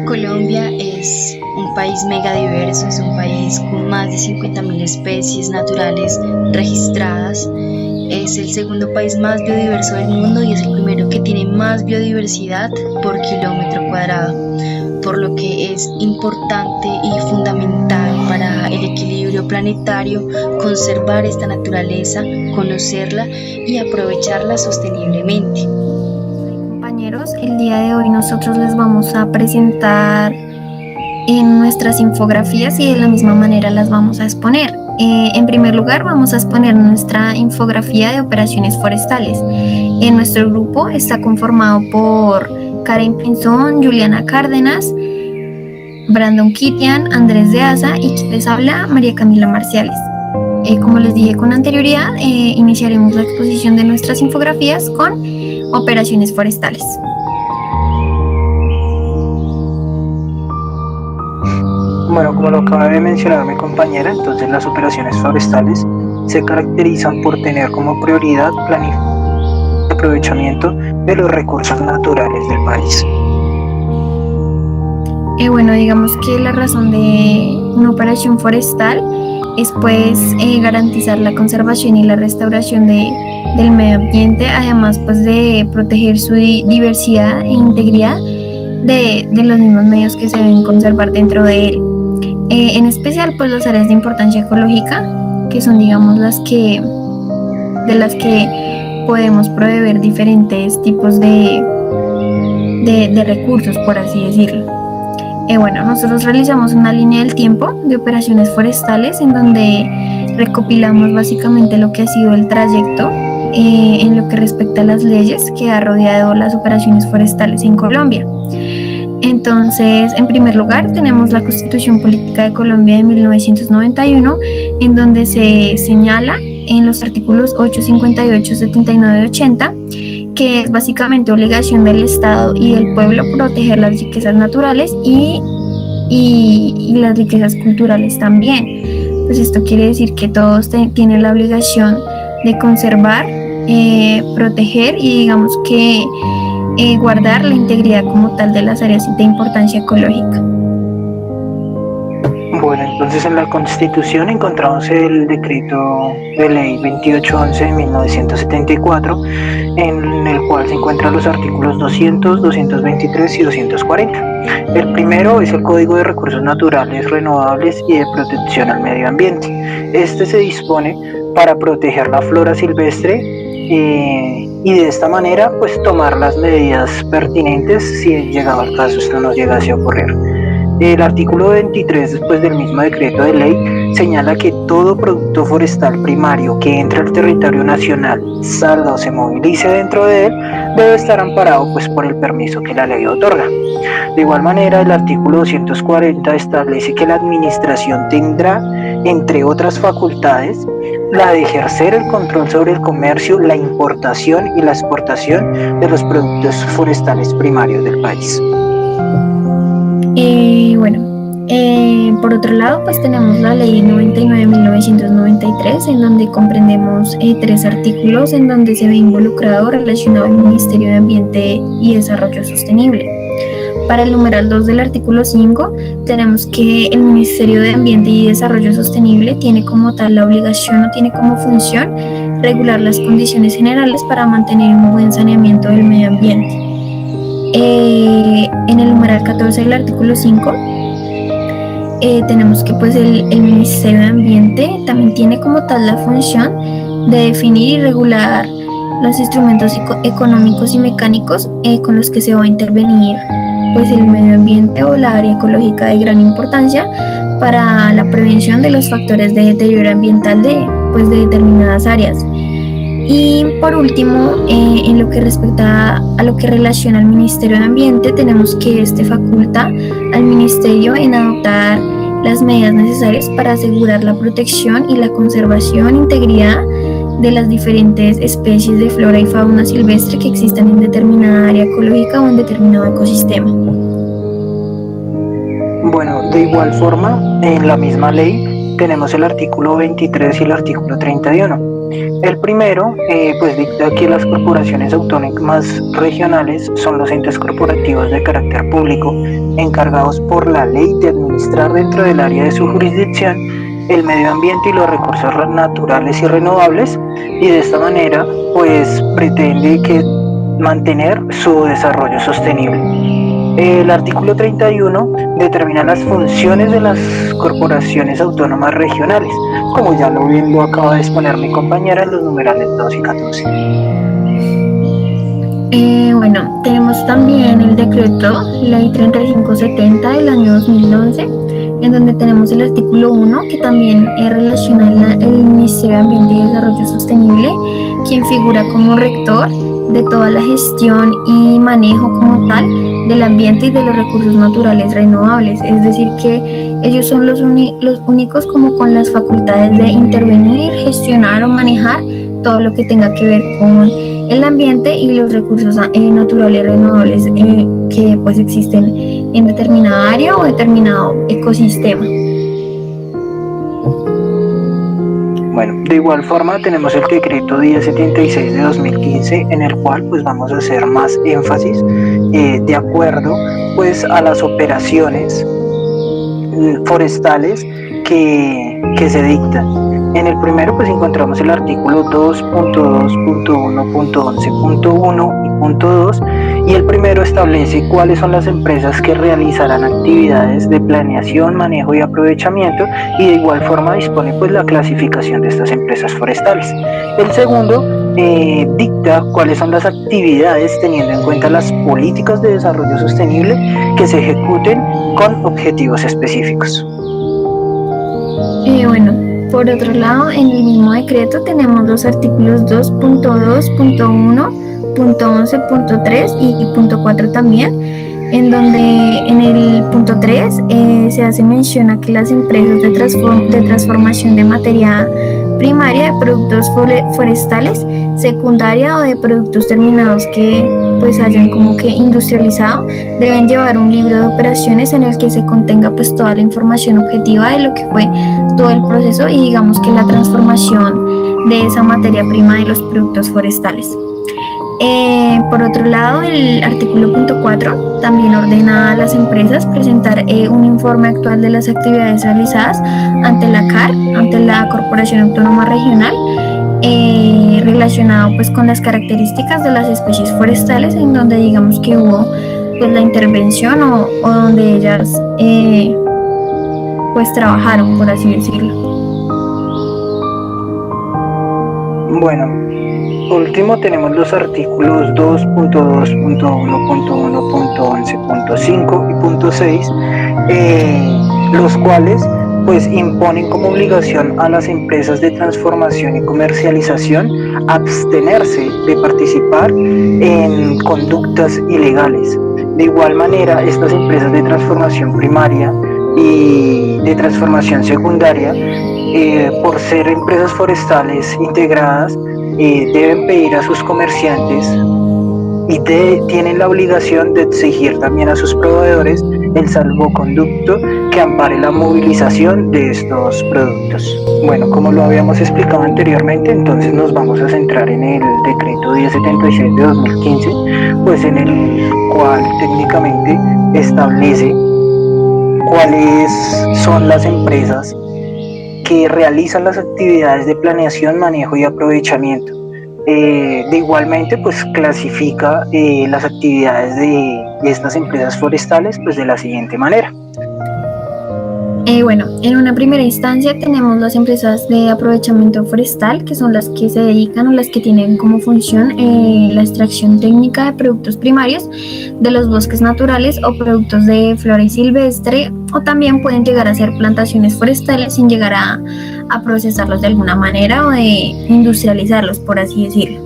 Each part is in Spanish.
Colombia es un país mega diverso, es un país con más de 50.000 especies naturales registradas. Es el segundo país más biodiverso del mundo y es el primero que tiene más biodiversidad por kilómetro cuadrado, por lo que es importante y fundamental para el equilibrio planetario conservar esta naturaleza, conocerla y aprovecharla sosteniblemente. Compañeros, el día de hoy nosotros les vamos a presentar en nuestras infografías y de la misma manera las vamos a exponer. En primer lugar, vamos a exponer nuestra infografía de operaciones forestales. En nuestro grupo está conformado por Karen Pinzón, Juliana Cárdenas, Brandon Kitian, Andrés de Asa y quien les habla, María Camila Marciales. Como les dije con anterioridad, iniciaremos la exposición de nuestras infografías con operaciones forestales. Bueno, como lo acaba de mencionar mi compañera, entonces las operaciones forestales se caracterizan por tener como prioridad planificación y aprovechamiento de los recursos naturales del país. Bueno, digamos que la razón de una operación forestal es pues garantizar la conservación y la restauración del medio ambiente, además pues de proteger su diversidad e integridad de los mismos medios que se deben conservar dentro de él. En especial pues las áreas de importancia ecológica, que son digamos de las que podemos proveer diferentes tipos de recursos, por así decirlo. Bueno, nosotros realizamos una línea del tiempo de operaciones forestales en donde recopilamos básicamente lo que ha sido el trayecto en lo que respecta a las leyes que ha rodeado las operaciones forestales en Colombia. Entonces, en primer lugar, tenemos la Constitución Política de Colombia de 1991, en donde se señala en los artículos 8, 58, 79 y 80 que es básicamente obligación del Estado y del pueblo proteger las riquezas naturales y las riquezas culturales también. Pues esto quiere decir que todos tienen la obligación de conservar, proteger y digamos que guardar la integridad como tal de las áreas de importancia ecológica. Bueno, entonces en la Constitución encontramos el decreto de ley 2811 de 1974, en el cual se encuentran los artículos 200, 223 y 240. El primero es el Código de Recursos Naturales Renovables y de Protección al Medio Ambiente. Este se dispone para proteger la flora silvestre y de esta manera pues tomar las medidas pertinentes si llegaba al caso esto no llegase a ocurrir. El artículo 23, después del mismo decreto de ley, señala que todo producto forestal primario que entre al territorio nacional, salga o se movilice dentro de él, debe estar amparado pues por el permiso que la ley otorga. De igual manera, el artículo 240 establece que la administración tendrá, entre otras facultades, la de ejercer el control sobre el comercio, la importación y la exportación de los productos forestales primarios del país. Por otro lado, pues tenemos la Ley 99.993, en donde comprendemos 3 artículos en donde se ve involucrado relacionado al Ministerio de Ambiente y Desarrollo Sostenible. Para el numeral 2 del artículo 5, tenemos que el Ministerio de Ambiente y Desarrollo Sostenible tiene como tal la obligación o tiene como función regular las condiciones generales para mantener un buen saneamiento del medio ambiente. En el numeral 14 del artículo 5, tenemos que pues el Ministerio de Ambiente también tiene como tal la función de definir y regular los instrumentos económicos y mecánicos con los que se va a intervenir pues el medio ambiente o la área ecológica de gran importancia para la prevención de los factores de deterioro ambiental de determinadas áreas. Y por último, en lo que respecta a lo que relaciona al Ministerio de Ambiente, tenemos que faculta al Ministerio en adoptar las medidas necesarias para asegurar la protección y la conservación e integridad de las diferentes especies de flora y fauna silvestre que existan en determinada área ecológica o en determinado ecosistema. Bueno, de igual forma, en la misma ley tenemos el artículo 23 y el artículo 31. El primero, pues dicta que las corporaciones autónomas regionales son los entes corporativos de carácter público encargados por la ley de administrar dentro del área de su jurisdicción el medio ambiente y los recursos naturales y renovables, y de esta manera pues pretende que mantener su desarrollo sostenible. El artículo 31 determina las funciones de las corporaciones autónomas regionales, como ya lo acaba de exponer mi compañera en los numerales 2 y 14. Bueno, tenemos también el decreto Ley 3570 del año 2011, en donde tenemos el artículo 1, que también relaciona el Ministerio de Ambiente y Desarrollo Sostenible, quien figura como rector de toda la gestión y manejo como tal del ambiente y de los recursos naturales renovables, es decir que ellos son los únicos como con las facultades de intervenir, gestionar o manejar todo lo que tenga que ver con el ambiente y los recursos naturales renovables que pues existen en determinada área o determinado ecosistema. Bueno, de igual forma tenemos el decreto 1076 de 2015, en el cual pues vamos a hacer más énfasis de acuerdo pues a las operaciones forestales que se dictan. En el primero pues encontramos el artículo 2.2.1.11.1 y punto 2, y el primero establece cuáles son las empresas que realizarán actividades de planeación, manejo y aprovechamiento, y de igual forma dispone pues la clasificación de estas empresas forestales. El segundo dicta cuáles son las actividades teniendo en cuenta las políticas de desarrollo sostenible que se ejecuten con objetivos específicos. Bueno, por otro lado, en el mismo decreto tenemos los artículos 2.2.1, punto 11.3 y punto 4 también, en donde en el punto 3 se hace mención a que las empresas de transformación de materia primaria de productos forestales, secundaria o de productos terminados que pues hayan como que industrializado, deben llevar un libro de operaciones en el que se contenga pues toda la información objetiva de lo que fue todo el proceso y digamos que la transformación de esa materia prima de los productos forestales. Por otro lado, el artículo punto 4 también ordena a las empresas presentar un informe actual de las actividades realizadas ante la CAR, ante la Corporación Autónoma Regional, relacionado pues con las características de las especies forestales en donde digamos que hubo pues la intervención o donde ellas pues trabajaron, por así decirlo. Bueno, último tenemos los artículos 2.2.1.1.11.5 y punto 6, los cuales pues imponen como obligación a las empresas de transformación y comercialización abstenerse de participar en conductas ilegales. De igual manera, estas empresas de transformación primaria y de transformación secundaria, por ser empresas forestales integradas, deben pedir a sus comerciantes y tienen la obligación de exigir también a sus proveedores el salvoconducto que ampare la movilización de estos productos. Bueno, como lo habíamos explicado anteriormente, entonces nos vamos a centrar en el decreto 1076 de 2015, pues en el cual técnicamente establece cuáles son las empresas que realizan las actividades de planeación, manejo y aprovechamiento. De igualmente pues clasifica las actividades de estas empresas forestales pues de la siguiente manera. Bueno, en una primera instancia tenemos las empresas de aprovechamiento forestal, que son las que se dedican o las que tienen como función la extracción técnica de productos primarios de los bosques naturales o productos de flora y silvestre, o también pueden llegar a ser plantaciones forestales sin llegar a procesarlos de alguna manera o de industrializarlos, por así decirlo.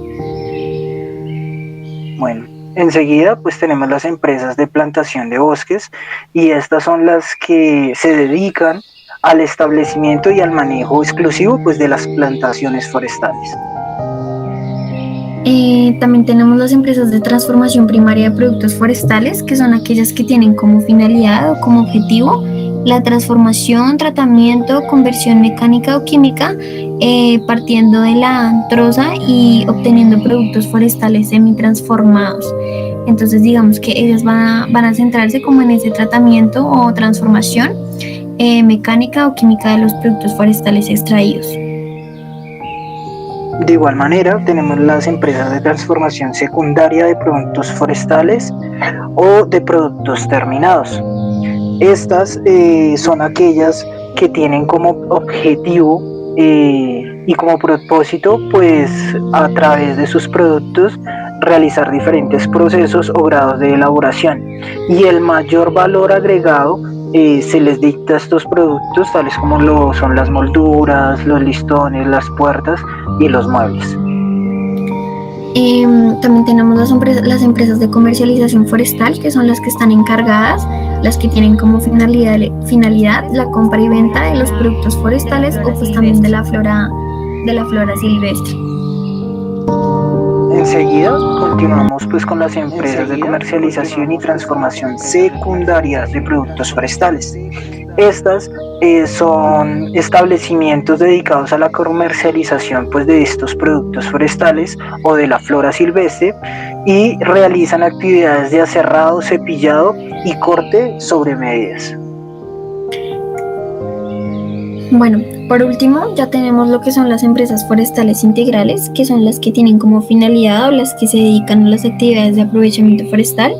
Bueno, enseguida pues tenemos las empresas de plantación de bosques, y estas son las que se dedican al establecimiento y al manejo exclusivo pues de las plantaciones forestales. También tenemos las empresas de transformación primaria de productos forestales, que son aquellas que tienen como finalidad o como objetivo la transformación, tratamiento, conversión mecánica o química, partiendo de la troza y obteniendo productos forestales semitransformados. Entonces digamos que ellas van a centrarse como en ese tratamiento o transformación mecánica o química de los productos forestales extraídos. De igual manera, tenemos las empresas de transformación secundaria de productos forestales o de productos terminados. Estas son aquellas que tienen como objetivo y como propósito, pues a través de sus productos, realizar diferentes procesos o grados de elaboración. Y el mayor valor agregado se les dicta a estos productos, tales como lo son las molduras, los listones, las puertas y los muebles. También tenemos las empresas de comercialización forestal, que son las que están encargadas, las que tienen como finalidad la compra y venta de los productos forestales o pues también de la flora silvestre. Enseguida continuamos pues con las empresas de comercialización y transformación secundarias de productos forestales. Estas son establecimientos dedicados a la comercialización pues de estos productos forestales o de la flora silvestre y realizan actividades de aserrado, cepillado y corte sobre medidas. Bueno, por último, ya tenemos lo que son las empresas forestales integrales, que son las que tienen como finalidad o las que se dedican a las actividades de aprovechamiento forestal,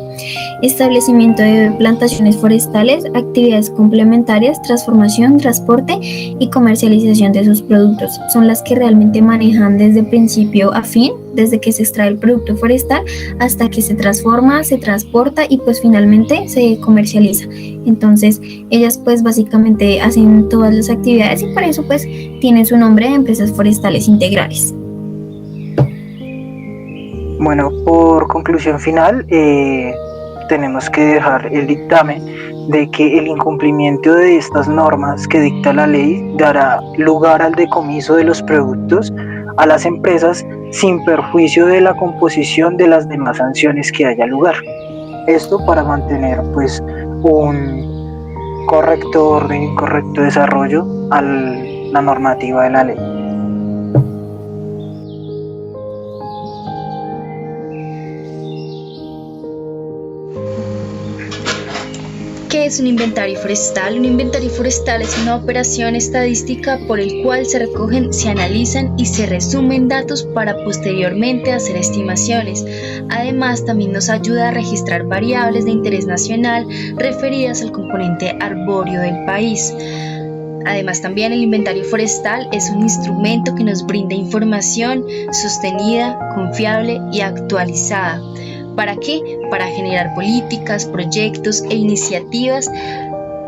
establecimiento de plantaciones forestales, actividades complementarias, transformación, transporte y comercialización de sus productos. Son las que realmente manejan desde principio a fin, desde que se extrae el producto forestal hasta que se transforma, se transporta y pues finalmente se comercializa. Entonces ellas pues básicamente hacen todas las actividades y por eso pues tienen su nombre de empresas forestales integrales. Bueno, por conclusión final, tenemos que dejar el dictamen de que el incumplimiento de estas normas que dicta la ley dará lugar al decomiso de los productos a las empresas sin perjuicio de la composición de las demás sanciones que haya lugar. Esto para mantener pues un correcto orden y correcto desarrollo a la normativa de la ley. ¿Qué es un inventario forestal? Un inventario forestal es una operación estadística por el cual se recogen, se analizan y se resumen datos para posteriormente hacer estimaciones. Además, también nos ayuda a registrar variables de interés nacional referidas al componente arbóreo del país. Además, también el inventario forestal es un instrumento que nos brinda información sostenida, confiable y actualizada. ¿Para qué? Para generar políticas, proyectos e iniciativas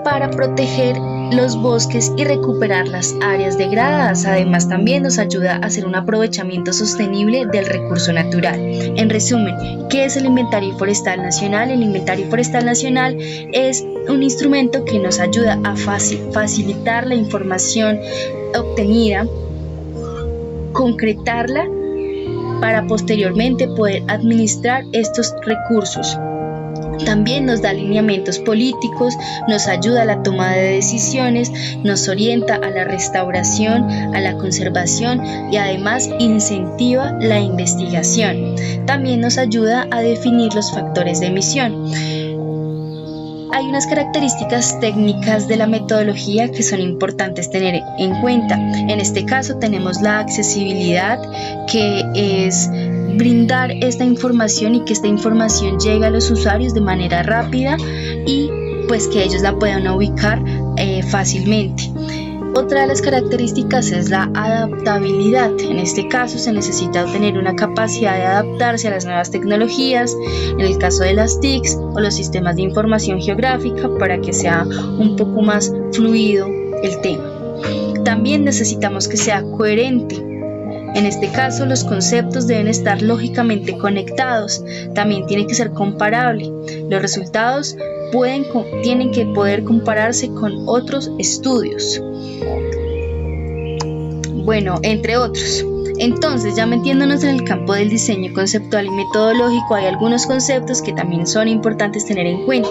para proteger los bosques y recuperar las áreas degradadas. Además, también nos ayuda a hacer un aprovechamiento sostenible del recurso natural. En resumen, ¿qué es el Inventario Forestal Nacional? El Inventario Forestal Nacional es un instrumento que nos ayuda a facilitar la información obtenida, concretarla, para posteriormente poder administrar estos recursos. También nos da lineamientos políticos, nos ayuda a la toma de decisiones, nos orienta a la restauración, a la conservación y además incentiva la investigación. También nos ayuda a definir los factores de emisión. Hay unas características técnicas de la metodología que son importantes tener en cuenta. En este caso tenemos la accesibilidad, que es brindar esta información y que esta información llegue a los usuarios de manera rápida y pues que ellos la puedan ubicar fácilmente. Otra de las características es la adaptabilidad. En este caso se necesita tener una capacidad de adaptarse a las nuevas tecnologías, en el caso de las TICs o los sistemas de información geográfica, para que sea un poco más fluido el tema. También necesitamos que sea coherente. En este caso, los conceptos deben estar lógicamente conectados. También tiene que ser comparable. Los resultados tienen que poder compararse con otros estudios. Bueno, entre otros. Entonces, ya metiéndonos en el campo del diseño conceptual y metodológico, hay algunos conceptos que también son importantes tener en cuenta.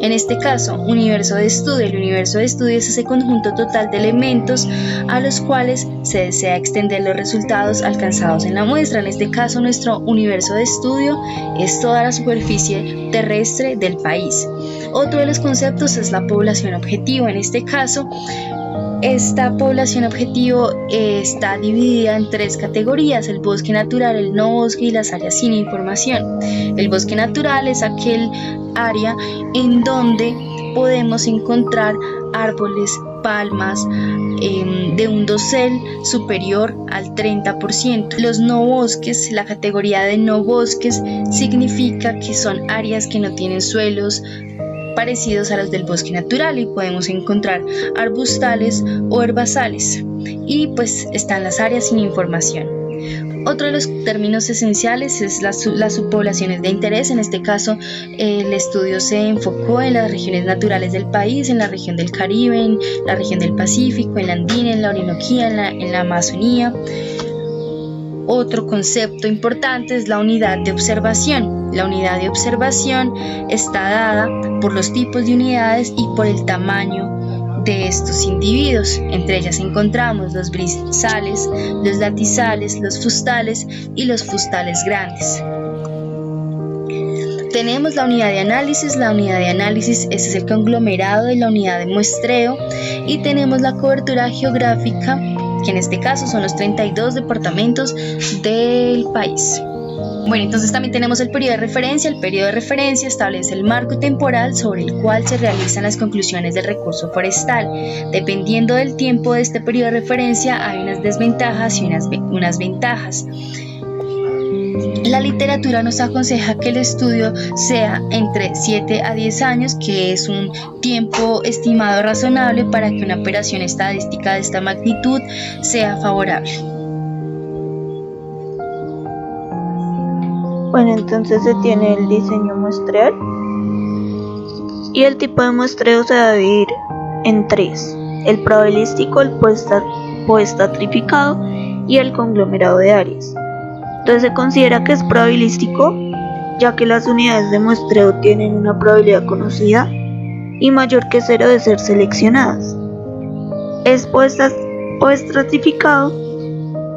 En este caso, universo de estudio. El universo de estudio es ese conjunto total de elementos a los cuales se desea extender los resultados alcanzados en la muestra. En este caso, nuestro universo de estudio es toda la superficie terrestre del país. Otro de los conceptos es la población objetivo. En este caso, esta población objetivo está dividida en 3 categorías: el bosque natural, el no bosque y las áreas sin información. El bosque natural es aquel área en donde podemos encontrar árboles, palmas, de un dosel superior al 30%. Los no bosques, la categoría de no bosques significa que son áreas que no tienen suelos parecidos a los del bosque natural y podemos encontrar arbustales o herbazales, y pues están las áreas sin información. Otro de los términos esenciales es las subpoblaciones de interés. En este caso, el estudio se enfocó en las regiones naturales del país, en la región del Caribe, en la región del Pacífico, en la Andina, en la Orinoquía, en la Amazonía. Otro concepto importante es la unidad de observación. La unidad de observación está dada por los tipos de unidades y por el tamaño de estos individuos. Entre ellas encontramos los brizales, los latizales, los fustales y los fustales grandes. Tenemos la unidad de análisis. La unidad de análisis ese es el conglomerado de la unidad de muestreo, y tenemos la cobertura geográfica, que en este caso son los 32 departamentos del país. Bueno, entonces también tenemos el periodo de referencia. El periodo de referencia establece el marco temporal sobre el cual se realizan las conclusiones del recurso forestal. Dependiendo del tiempo de este periodo de referencia, hay unas desventajas y unas ventajas. La literatura nos aconseja que el estudio sea entre 7 a 10 años, que es un tiempo estimado razonable para que una operación estadística de esta magnitud sea favorable. Bueno, entonces se tiene el diseño muestreal y el tipo de muestreo se va a dividir en 3: el probabilístico, el poestratificado y el conglomerado de áreas. Entonces se considera que es probabilístico ya que las unidades de muestreo tienen una probabilidad conocida y mayor que 0 de ser seleccionadas. Es poestratificado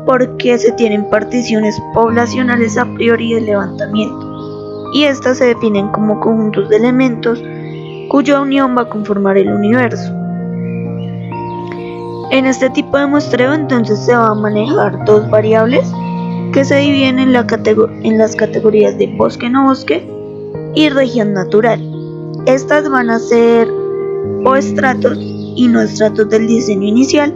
porque se tienen particiones poblacionales a priori del levantamiento, y estas se definen como conjuntos de elementos cuya unión va a conformar el universo. En este tipo de muestreo entonces se va a manejar 2 variables que se dividen en las categorías de bosque no bosque y región natural. Estas van a ser o estratos y no estratos del diseño inicial,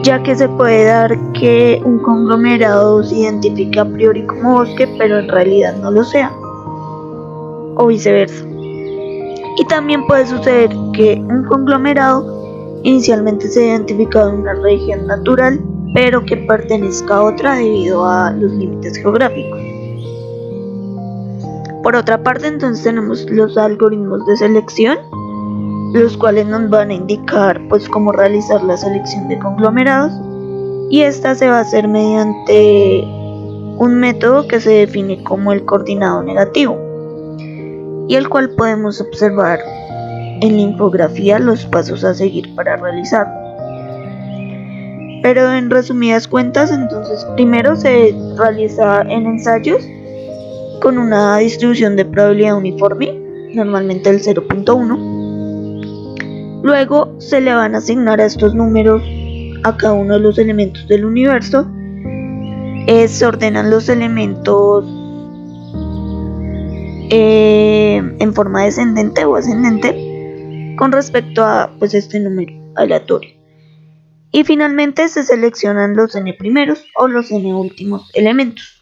ya que se puede dar que un conglomerado se identifique a priori como bosque pero en realidad no lo sea, o viceversa. Y también puede suceder que un conglomerado inicialmente se haya identificado en una región natural pero que pertenezca a otra debido a los límites geográficos. Por otra parte, entonces tenemos los algoritmos de selección, los cuales nos van a indicar pues cómo realizar la selección de conglomerados, y esta se va a hacer mediante un método que se define como el coordinado negativo, y el cual podemos observar en la infografía los pasos a seguir para realizarlo. Pero en resumidas cuentas, entonces primero se realiza en ensayos con una distribución de probabilidad uniforme, normalmente el 0.1. Luego se le van a asignar a estos números a cada uno de los elementos del universo. Se ordenan los elementos en forma descendente o ascendente con respecto a pues este número aleatorio. Y finalmente se seleccionan los n primeros o los n últimos elementos,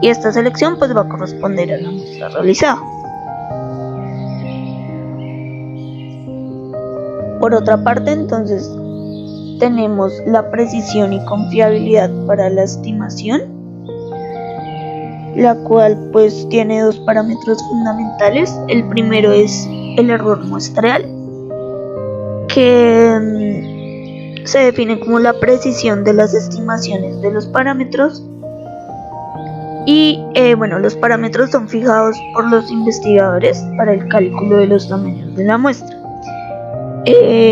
y esta selección pues va a corresponder a la muestra realizada. Por otra parte, entonces tenemos la precisión y confiabilidad para la estimación, la cual pues tiene 2 parámetros fundamentales. El primero es el error muestreal, que se define como la precisión de las estimaciones de los parámetros. Y los parámetros son fijados por los investigadores para el cálculo de los tamaños de la muestra.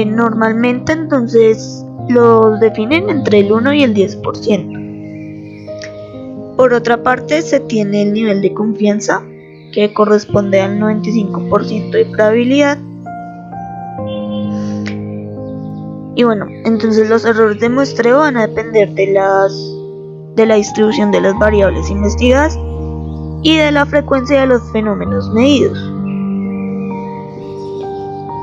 Normalmente entonces los definen entre el 1 y el 10%. Por otra parte se tiene el nivel de confianza, que corresponde al 95% de probabilidad. Y entonces los errores de muestreo van a depender de la distribución de las variables investigadas y de la frecuencia de los fenómenos medidos.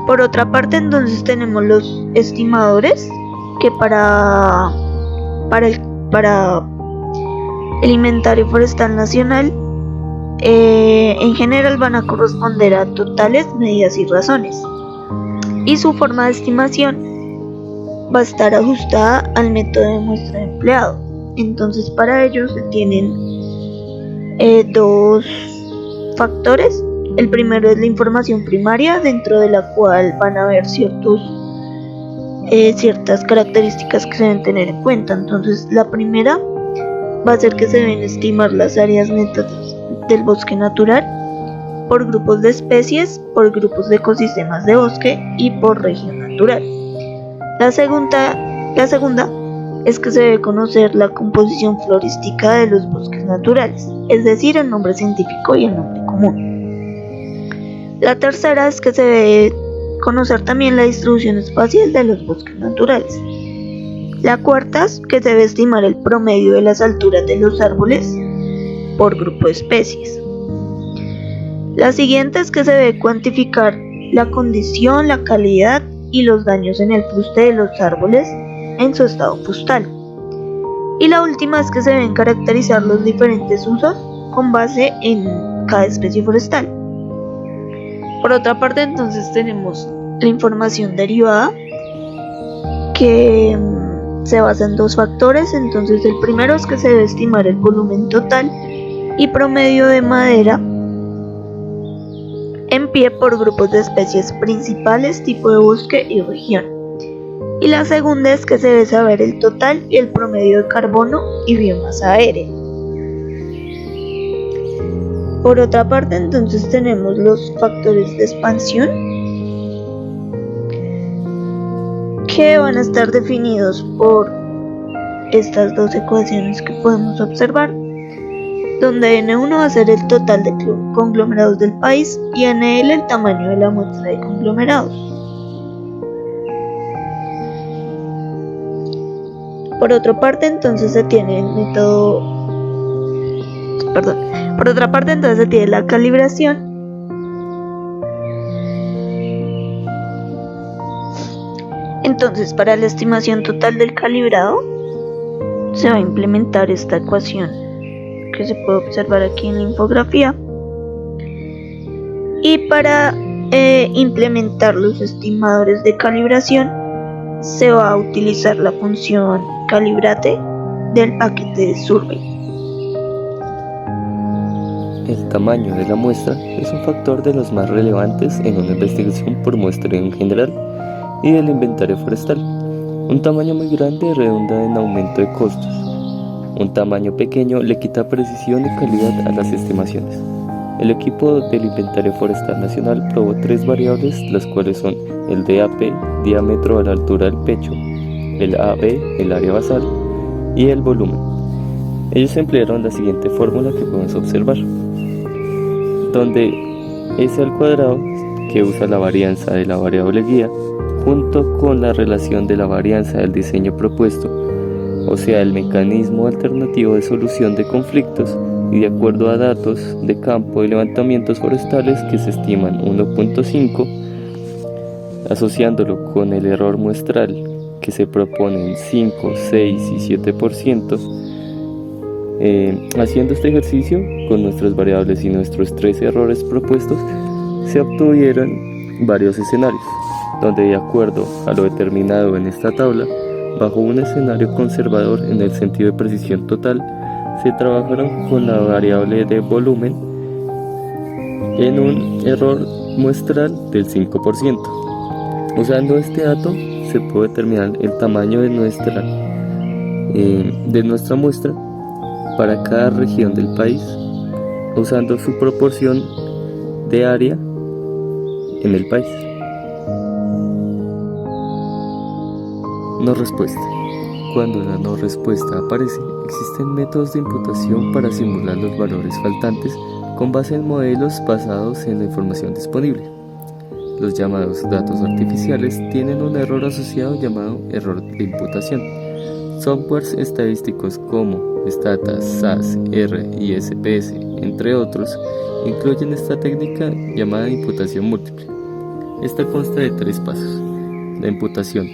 Por otra parte, entonces tenemos los estimadores, que para el inventario forestal nacional en general van a corresponder a totales, medidas y razones, y su forma de estimación va a estar ajustada al método de muestra empleado. Entonces para ello se tienen dos factores. El primero es la información primaria, dentro de la cual van a haber ciertas características que se deben tener en cuenta. Entonces la primera va a ser que se deben estimar las áreas netas del bosque natural por grupos de especies, por grupos de ecosistemas de bosque y por región natural. La segunda es que se debe conocer la composición florística de los bosques naturales, es decir, el nombre científico y el nombre común. La tercera es que se debe conocer también la distribución espacial de los bosques naturales. La cuarta es que se debe estimar el promedio de las alturas de los árboles por grupo de especies. La siguiente es que se debe cuantificar la condición, la calidad y los daños en el fuste de los árboles en su estado fustal. Y la última es que se deben caracterizar los diferentes usos con base en cada especie forestal. Por otra parte, entonces tenemos la información derivada, que se basa en dos factores. Entonces el primero es que se debe estimar el volumen total y promedio de madera en pie por grupos de especies principales, tipo de bosque y región. Y la segunda es que se debe saber el total y el promedio de carbono y biomasa aérea. Por otra parte, entonces tenemos los factores de expansión, que van a estar definidos por estas dos ecuaciones que podemos observar, donde N1 va a ser el total de conglomerados del país y NL el tamaño de la muestra de conglomerados. Por otra parte, entonces se tiene la calibración, Entonces, para la estimación total del calibrado se va a implementar esta ecuación que se puede observar aquí en la infografía. Y para implementar los estimadores de calibración se va a utilizar la función calibrate del paquete de Survey. El tamaño de la muestra es un factor de los más relevantes en una investigación por muestreo en general y del inventario forestal. Un tamaño muy grande redunda en aumento de costos. Un tamaño pequeño le quita precisión y calidad a las estimaciones. El equipo del Inventario Forestal Nacional probó 3 variables, las cuales son el DAP, diámetro a la altura del pecho, el AB, el área basal, y el volumen. Ellos emplearon la siguiente fórmula que podemos observar, donde S al cuadrado, que usa la varianza de la variable guía, junto con la relación de la varianza del diseño propuesto, o sea, el mecanismo alternativo de solución de conflictos, y de acuerdo a datos de campo y levantamientos forestales que se estiman 1.5, asociándolo con el error muestral que se propone en 5, 6 y 7%, haciendo este ejercicio con nuestras variables y nuestros 3 errores propuestos, se obtuvieron varios escenarios, donde de acuerdo a lo determinado en esta tabla, bajo un escenario conservador en el sentido de precisión total, se trabajaron con la variable de volumen en un error muestral del 5%. Usando este dato, se puede determinar el tamaño de nuestra muestra para cada región del país usando su proporción de área en el país. No respuesta. Cuando la no respuesta aparece, existen métodos de imputación para simular los valores faltantes con base en modelos basados en la información disponible. Los llamados datos artificiales tienen un error asociado llamado error de imputación. Softwares estadísticos como Stata, SAS, R y SPS, entre otros, incluyen esta técnica llamada imputación múltiple. Esta consta de 3 pasos: la imputación,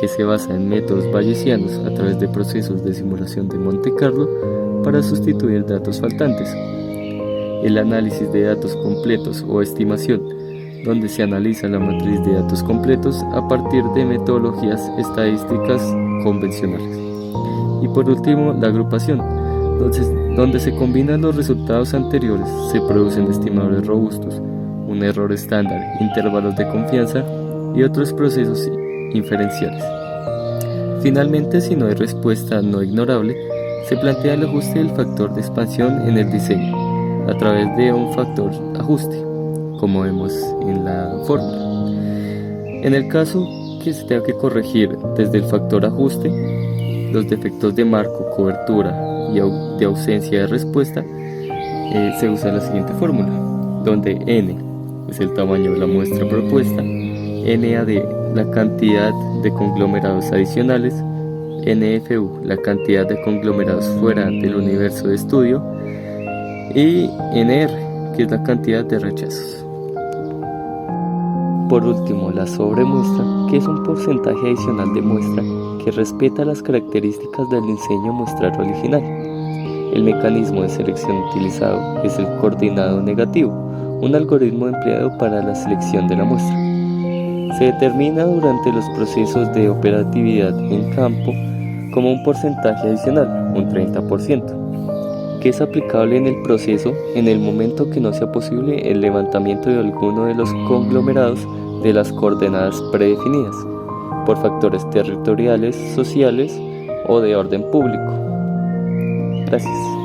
que se basa en métodos bayesianos a través de procesos de simulación de Monte Carlo para sustituir datos faltantes; el análisis de datos completos o estimación, donde se analiza la matriz de datos completos a partir de metodologías estadísticas convencionales; y por último, la agrupación, donde se combinan los resultados anteriores, se producen estimadores robustos, un error estándar, intervalos de confianza y otros procesos inferenciales. Finalmente, si no hay respuesta no ignorable, se plantea el ajuste del factor de expansión en el diseño a través de un factor ajuste, como vemos en la fórmula. En el caso que se tenga que corregir desde el factor ajuste los defectos de marco, cobertura y de ausencia de respuesta, se usa la siguiente fórmula, donde n es el tamaño de la muestra propuesta, NAD la cantidad de conglomerados adicionales, NFU la cantidad de conglomerados fuera del universo de estudio y NR, que es la cantidad de rechazos. Por último, la sobremuestra, que es un porcentaje adicional de muestra que respeta las características del diseño muestrario original. El mecanismo de selección utilizado es el coordinado negativo, un algoritmo empleado para la selección de la muestra. Se determina durante los procesos de operatividad en campo como un porcentaje adicional, un 30%, que es aplicable en el proceso en el momento que no sea posible el levantamiento de alguno de los conglomerados de las coordenadas predefinidas, por factores territoriales, sociales o de orden público. Gracias.